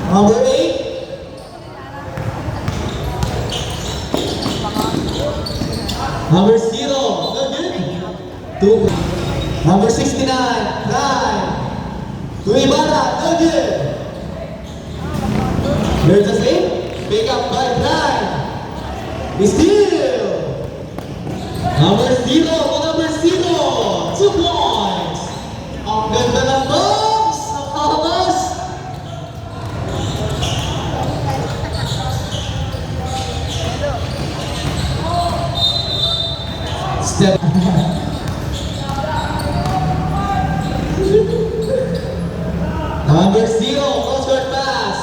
Number 8. Number 0. No good. 2. Number 69. 9. To Ibarra. No good. There's a save. Pick up by 9. Steal. Number 0. Number 0. 2 points. Ang ganda ng box. Nakakabas. Step. Number 0, cross-court pass.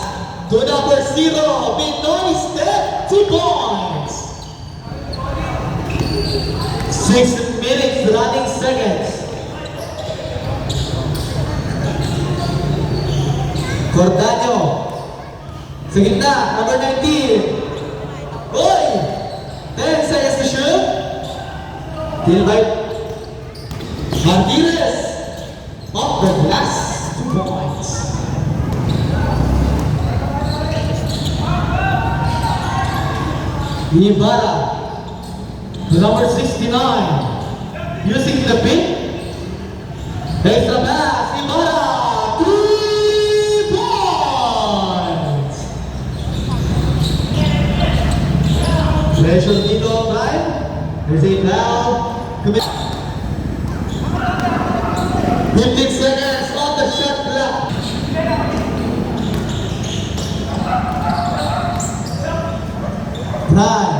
To number 0, Pinoy step, 2 points. 6 minutes running seconds. Cordaño. Sa gitna, number 19. Oy! 10 seconds to shoot. Till by Martinez off the glass, 2 points. Ibarra to number 69, using the pin. Extra pass, Ibarra, 3 points. Pressure dito, Brian. There's a foul. 15 seconds on the shot clock. Prime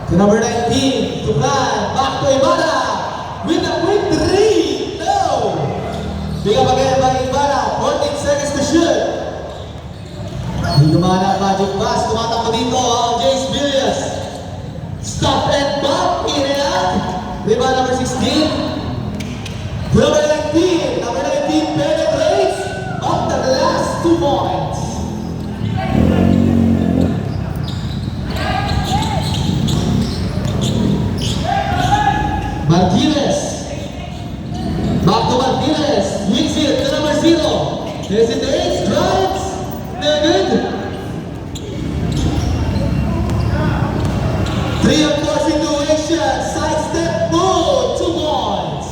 to number 19 to Prime. Back to Ibarra with a quick 3. No. Pick up again by Ibarra. 14 seconds to shoot. Hindi gumana ang magic pass. Tumatakbo dito ang Jace Villas. Stop and bump in and out. Rebound number 16. Number 19. Number 19 penetrates off the last 2 points. Martinez. Back to Martinez. Swings it to number 0. Hesitates, drives. No good. 3 of 4 situation. Sidestep move. 2 points.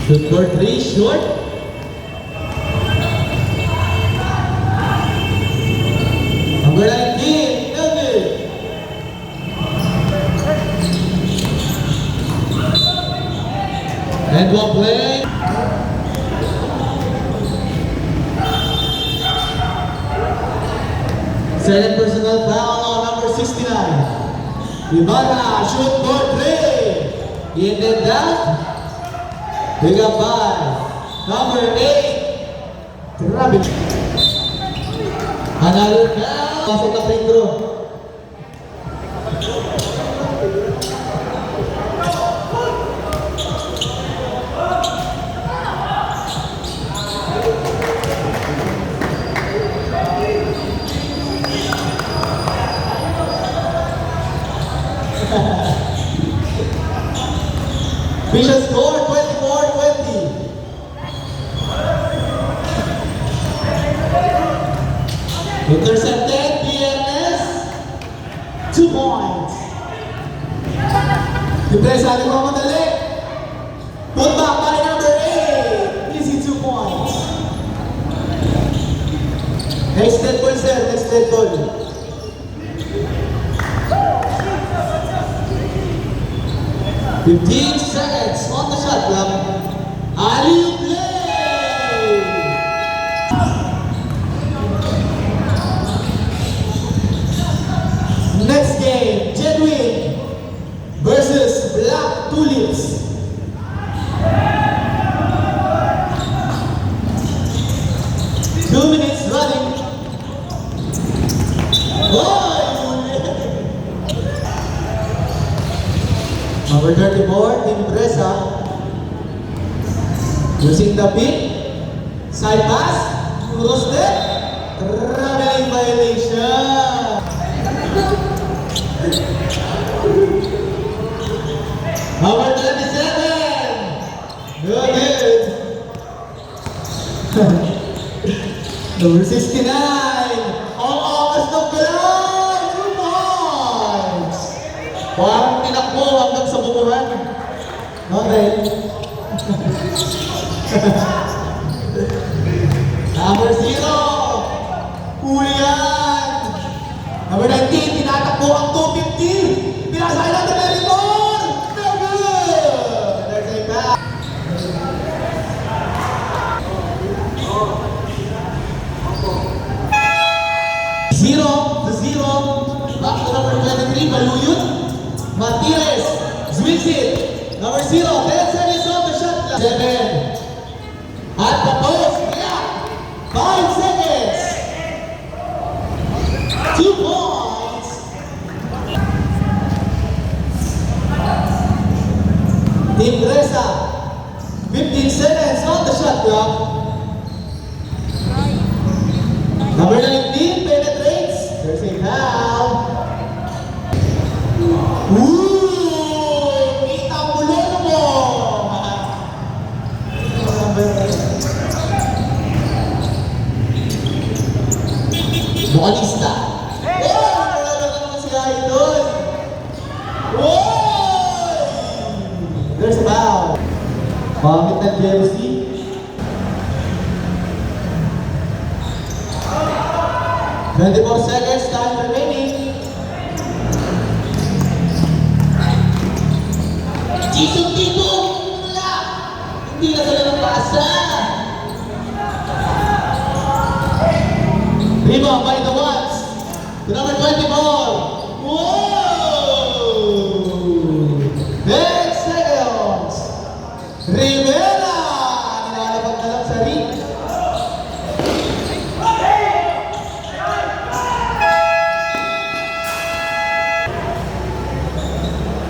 Shoot for 3, short. Number 19, no good. And one play. Second personal foul on number 69. Ibarra, shoot for 3. In the dunk. Pick up by number 8. Grabe. Another foul. Pasok na free throw. Official score 24-20. Intercepted, PNS, 2 points. Depresa ni Mama Dali. Put back by number 8. Easy 2 points. Next dead ball, sir. Next dead ball. Fifteen seconds on the shot clock. Alley play. Next game, Genuine versus Black Tulips. Two minutes running. Number 34, Team Bresa. Using the pin. Side pass. puro step. Traveling violation. Number 27. Good. Number 69. Ang angas ng galay. 2 points. Parang tinakbo hanggang sa bubuhan. Okay. Number 0. Huli yan. Number 19. Tinatakbo ang 250. Pinasay natin na rin more. No good. There's a back. Zero to 0. Back to number 23. Baluyot. Martinez. Zwinsit. Number 0. 10 seconds on the shot clock. 7. At the post. Yeah. 5 seconds. 2 points. Team Gresa. 15 seconds on the shot clock. Number 19 penetrates. There's a foul. Ooh! Kita ang bulong mo! Bukalista. Oh! Wala naman si Idol. Oh! There's a foul. Bakit na jealousy? 24 seconds, time remaining. Jason Tito! Wala! Hindi na sila ng pasa! Rebound by the ones. To number 24. Whoa! 10 seconds. Remaining.